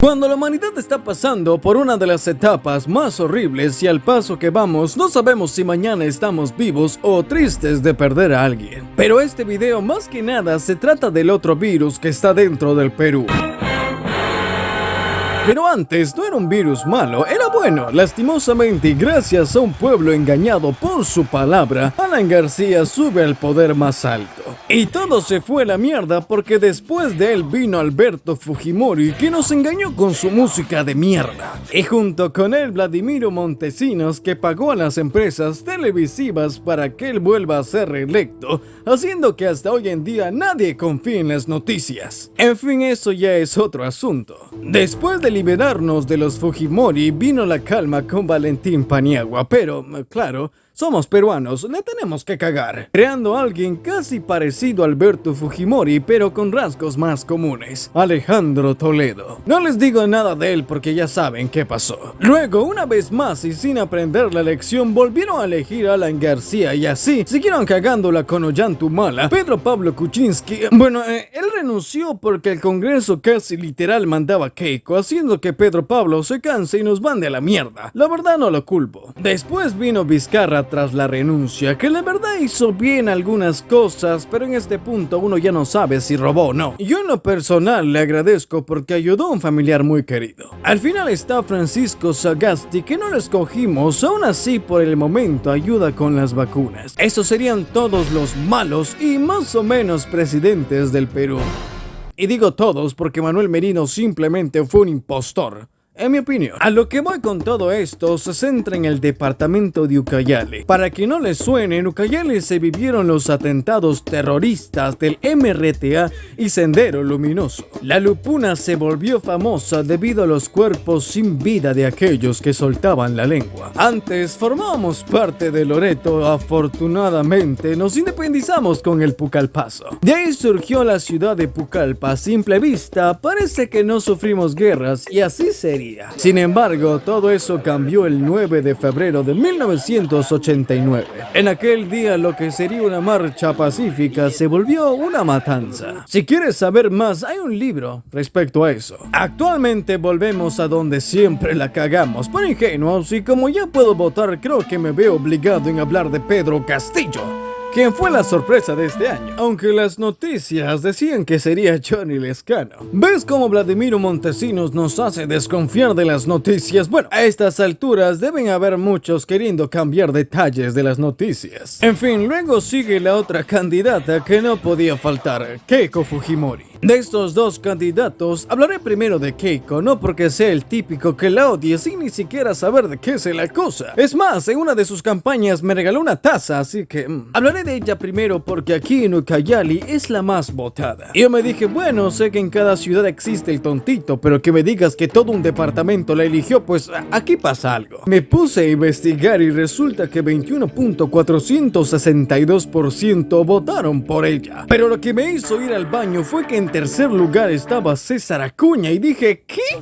Cuando la humanidad está pasando por una de las etapas más horribles y al paso que vamos no sabemos si mañana estamos vivos o tristes de perder a alguien. Pero este video más que nada se trata del otro virus que está dentro del Perú. Pero antes no era un virus malo, era bueno. Lastimosamente, y gracias a un pueblo engañado por su palabra, Alan García sube al poder más alto. Y todo se fue a la mierda porque después de él vino Alberto Fujimori, que nos engañó con su música de mierda. Y junto con él Vladimiro Montesinos, que pagó a las empresas televisivas para que él vuelva a ser reelecto, haciendo que hasta hoy en día nadie confíe en las noticias. En fin, eso ya es otro asunto. Después de liberarnos de los Fujimori, vino la calma con Valentín Paniagua, pero, claro, somos peruanos, le tenemos que cagar, creando a alguien casi parecido a Alberto Fujimori, pero con rasgos más comunes, Alejandro Toledo. No les digo nada de él porque ya saben qué pasó. Luego, una vez más y sin aprender la lección, volvieron a elegir a Alan García y así siguieron cagándola con Ollantumala. Pedro Pablo Kuczynski, él renunció porque el Congreso casi literal mandaba a Keiko, haciendo que Pedro Pablo se canse y nos mande a la mierda. La verdad no lo culpo. Después vino Vizcarra tras la renuncia, que la verdad hizo bien algunas cosas, pero en este punto uno ya no sabe si robó o no. Yo en lo personal le agradezco porque ayudó a un familiar muy querido. Al final está Francisco Sagasti, que no lo escogimos, aún así por el momento ayuda con las vacunas. Esos serían todos los malos y más o menos presidentes del Perú. Y digo todos porque Manuel Merino simplemente fue un impostor, en mi opinión. A lo que voy con todo esto se centra en el departamento de Ucayali. Para que no les suene, en Ucayali se vivieron los atentados terroristas del MRTA y Sendero Luminoso. La Lupuna se volvió famosa debido a los cuerpos sin vida de aquellos que soltaban la lengua. Antes formábamos parte de Loreto, afortunadamente nos independizamos con el Pucallpaso. De ahí surgió la ciudad de Pucallpa. A simple vista parece que no sufrimos guerras y así sería. Sin embargo, todo eso cambió el 9 de febrero de 1989. En aquel día, lo que sería una marcha pacífica se volvió una matanza. Si quieres saber más, hay un libro respecto a eso. Actualmente volvemos a donde siempre la cagamos, por ingenuos, y como ya puedo votar, creo que me veo obligado en hablar de Pedro Castillo, quien fue la sorpresa de este año, aunque las noticias decían que sería Johnny Lescano. ¿Ves cómo Vladimiro Montesinos nos hace desconfiar de las noticias? Bueno, a estas alturas deben haber muchos queriendo cambiar detalles de las noticias. En fin, luego sigue la otra candidata que no podía faltar, Keiko Fujimori. De estos dos candidatos, hablaré primero de Keiko, no porque sea el típico que la odie sin ni siquiera saber de qué se la acusa. Es más, en una de sus campañas me regaló una taza, así que hablaré de ella primero porque aquí en Ucayali es la más votada. Y yo me dije, bueno, sé que en cada ciudad existe el tontito, pero que me digas que todo un departamento la eligió, pues aquí pasa algo. Me puse a investigar y resulta que 21.462% votaron por ella. Pero lo que me hizo ir al baño fue que en tercer lugar estaba César Acuña y dije, ¿qué?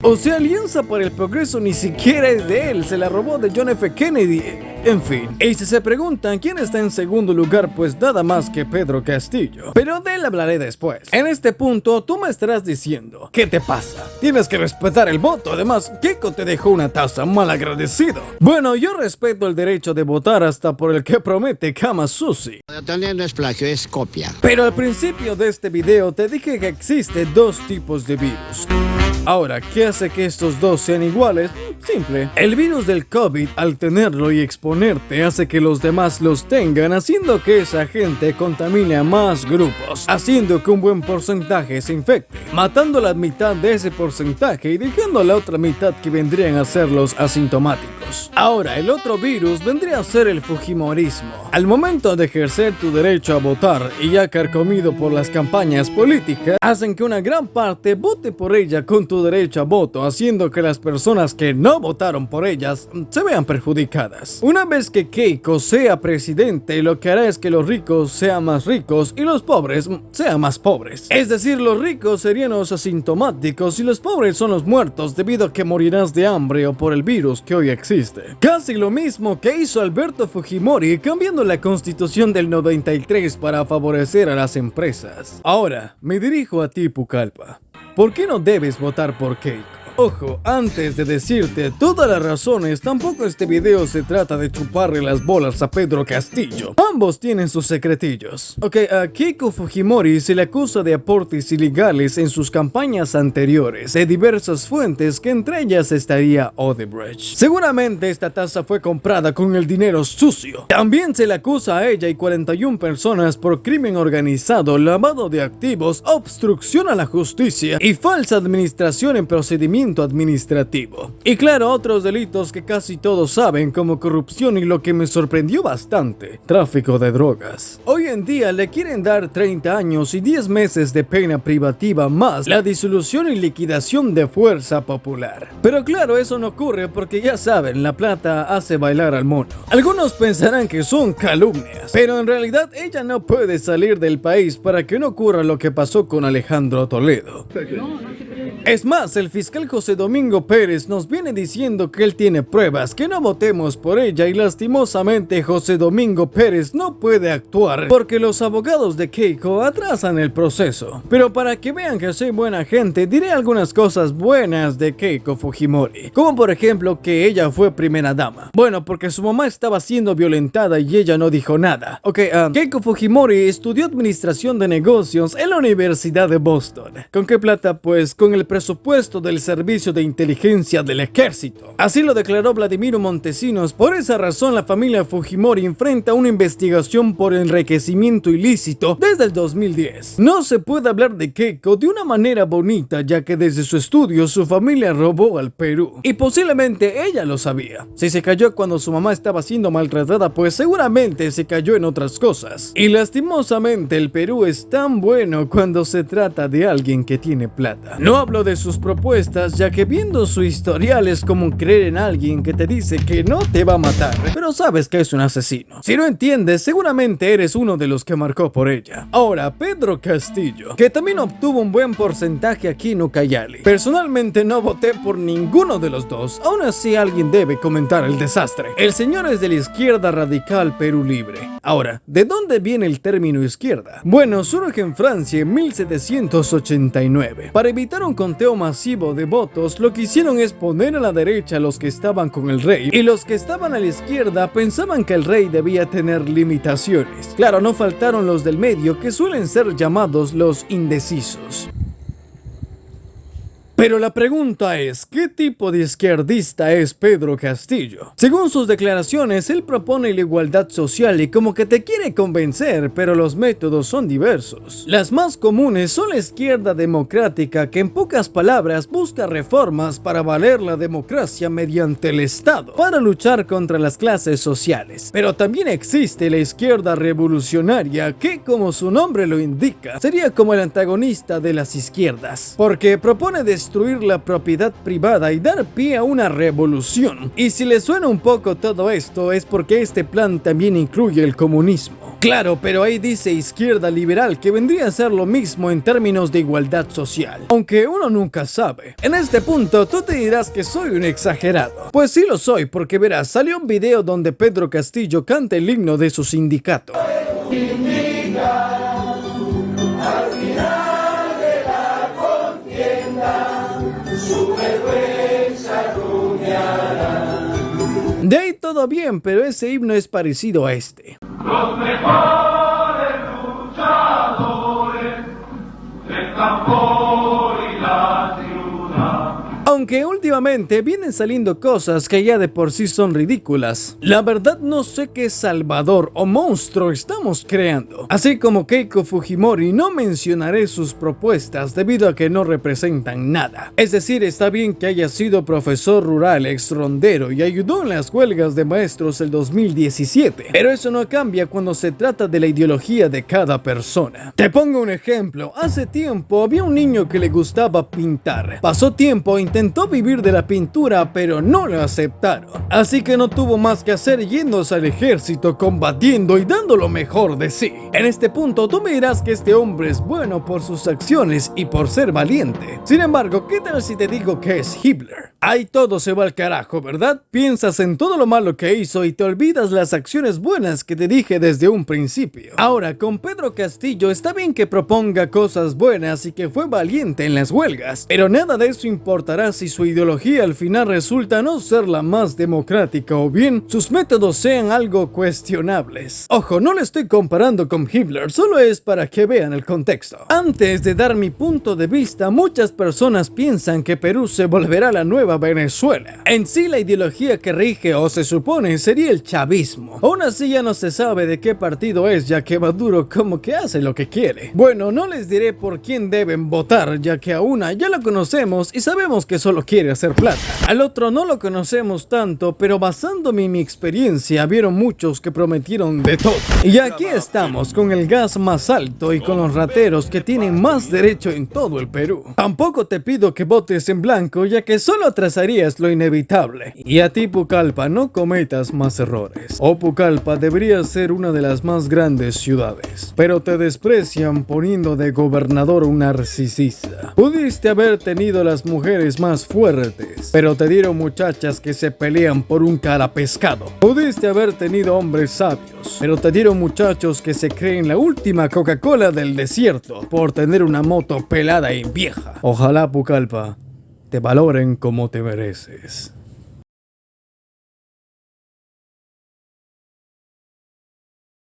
O sea, Alianza para el Progreso ni siquiera es de él, se la robó de John F. Kennedy. En fin, y si se preguntan quién está en segundo lugar, pues nada más que Pedro Castillo. Pero de él hablaré después. En este punto, tú me estarás diciendo, ¿qué te pasa? Tienes que respetar el voto. Además, Keiko te dejó una taza, malagradecido. Bueno, yo respeto el derecho de votar hasta por el que promete Kama Susi. También no es plagio, es copia. Pero al principio de este video te dije que existe dos tipos de virus. Ahora, ¿qué hace que estos dos sean iguales? Simple. El virus del COVID, al tenerlo y exponerte, hace que los demás los tengan, haciendo que esa gente contamine a más grupos, haciendo que un buen porcentaje se infecte, matando la mitad de ese porcentaje y dejando a la otra mitad que vendrían a ser los asintomáticos. Ahora, el otro virus vendría a ser el fujimorismo. Al momento de ejercer tu derecho a votar y ya carcomido por las campañas políticas, hacen que una gran parte vote por ella con tu derecho a voto, haciendo que las personas que no votaron por ellas se vean perjudicadas. Una vez que Keiko sea presidente, lo que hará es que los ricos sean más ricos y los pobres sean más pobres. Es decir, los ricos serían los asintomáticos y los pobres son los muertos debido a que morirás de hambre o por el virus que hoy existe. Casi lo mismo que hizo Alberto Fujimori cambiando la constitución del 93 para favorecer a las empresas. Ahora, me dirijo a ti, Pucallpa. ¿por qué no debes votar por Keiko? Ojo, antes de decirte todas las razones, tampoco este video se trata de chuparle las bolas a Pedro Castillo. Ambos tienen sus secretillos. Ok, a Keiko Fujimori se le acusa de aportes ilegales en sus campañas anteriores de diversas fuentes, que entre ellas estaría Odebrecht. Seguramente esta tasa fue comprada con el dinero sucio. También se le acusa a ella y 41 personas por crimen organizado, lavado de activos, obstrucción a la justicia y falsa administración en procedimientos administrativo. Y claro, otros delitos que casi todos saben, como corrupción y lo que me sorprendió bastante, tráfico de drogas. Hoy en día le quieren dar 30 años y 10 meses de pena privativa más la disolución y liquidación de Fuerza Popular. Pero claro, eso no ocurre porque ya saben, la plata hace bailar al mono. Algunos pensarán que son calumnias, pero en realidad ella no puede salir del país para que no ocurra lo que pasó con Alejandro Toledo. Es más, el fiscal José Domingo Pérez nos viene diciendo que él tiene pruebas, que no votemos por ella, y lastimosamente José Domingo Pérez no puede actuar porque los abogados de Keiko atrasan el proceso. Pero para que vean que soy buena gente, diré algunas cosas buenas de Keiko Fujimori, como por ejemplo que ella fue primera dama. Bueno, porque su mamá estaba siendo violentada y ella no dijo nada. Ok, Keiko Fujimori estudió administración de negocios en la Universidad de Boston. ¿Con qué plata? Pues con el presupuesto del Servicio de Inteligencia del Ejército. Así lo declaró Vladimiro Montesinos. Por esa razón, la familia Fujimori enfrenta una investigación por enriquecimiento ilícito desde el 2010. No se puede hablar de Keiko de una manera bonita, ya que desde su estudio su familia robó al Perú. Y posiblemente ella lo sabía. Si se cayó cuando su mamá estaba siendo maltratada, pues seguramente se cayó en otras cosas. Y lastimosamente el Perú es tan bueno cuando se trata de alguien que tiene plata. No hablo de sus propuestas, ya que viendo su historial es como creer en alguien que te dice que no te va a matar, pero sabes que es un asesino. Si no entiendes, seguramente eres uno de los que marcó por ella. Ahora, Pedro Castillo, que también obtuvo un buen porcentaje aquí en Ucayali. Personalmente no voté por ninguno de los dos, aún así alguien debe comentar el desastre. El señor es de la izquierda radical Perú Libre. Ahora, ¿de dónde viene el término izquierda? Bueno, surge en Francia en 1789. Para evitar un conteo masivo de votos, lo que hicieron es poner a la derecha a los que estaban con el rey, y los que estaban a la izquierda pensaban que el rey debía tener limitaciones. Claro, no faltaron los del medio, que suelen ser llamados los indecisos. Pero la pregunta es, ¿qué tipo de izquierdista es Pedro Castillo? Según sus declaraciones, él propone la igualdad social y como que te quiere convencer, pero los métodos son diversos. Las más comunes son la izquierda democrática, que en pocas palabras busca reformas para valer la democracia mediante el Estado, para luchar contra las clases sociales. Pero también existe la izquierda revolucionaria, que como su nombre lo indica, sería como el antagonista de las izquierdas, porque propone destruir la propiedad privada y dar pie a una revolución. Y si les suena un poco todo esto, es porque este plan también incluye el comunismo. Claro, pero ahí dice izquierda liberal, que vendría a ser lo mismo en términos de igualdad social, aunque uno nunca sabe. En este punto tú te dirás que soy un exagerado. Pues sí lo soy, porque verás, salió un video donde Pedro Castillo canta el himno de su sindicato. De ahí todo bien, pero ese himno es parecido a este. Los mejores luchadores del tambor y la ciudad. Aunque últimamente vienen saliendo cosas que ya de por sí son ridículas. La verdad no sé qué salvador o monstruo estamos creando. Así como Keiko Fujimori, no mencionaré sus propuestas debido a que no representan nada. Es decir, está bien que haya sido profesor rural, ex rondero y ayudó en las huelgas de maestros el 2017. Pero eso no cambia cuando se trata de la ideología de cada persona. Te pongo un ejemplo. Hace tiempo había un niño que le gustaba pintar. Pasó tiempo, intentó vivir de la pintura, pero no lo aceptaron. Así que no tuvo más que hacer yéndose al ejército, combatiendo y dando lo mejor de sí. En este punto tú me dirás que este hombre es bueno por sus acciones y por ser valiente. Sin embargo, ¿qué tal si te digo que es Hitler? Ahí todo se va al carajo, ¿verdad? Piensas en todo lo malo que hizo y te olvidas las acciones buenas que te dije desde un principio. Ahora, con Pedro Castillo está bien que proponga cosas buenas y que fue valiente en las huelgas, pero nada de eso importará si su ideología al final resulta no ser la más democrática o bien sus métodos sean algo cuestionables. Ojo, no le estoy comparando con Hitler, solo es para que vean el contexto. Antes de dar mi punto de vista, muchas personas piensan que Perú se volverá la nueva Venezuela. En sí, la ideología que rige o se supone sería el chavismo. Aún así ya no se sabe de qué partido es, ya que Maduro como que hace lo que quiere. Bueno, no les diré por quién deben votar, ya que a una ya lo conocemos y sabemos que solo quiere hacer plata. Al otro no lo conocemos tanto, pero basándome en mi experiencia, vieron muchos que prometieron de todo. Y aquí estamos con el gas más alto y con los rateros que tienen más derecho en todo el Perú. Tampoco te pido que votes en blanco, ya que solo trazarías lo inevitable. Y a ti, Pucallpa, no cometas más errores. Pucallpa debería ser una de las más grandes ciudades, pero te desprecian poniendo de gobernador un narcisista. Pudiste haber tenido las mujeres más fuertes, pero te dieron muchachas que se pelean por un cara pescado. Pudiste haber tenido hombres sabios, pero te dieron muchachos que se creen la última Coca-Cola del desierto por tener una moto pelada y vieja. Ojalá, Pucallpa, te valoren como te mereces.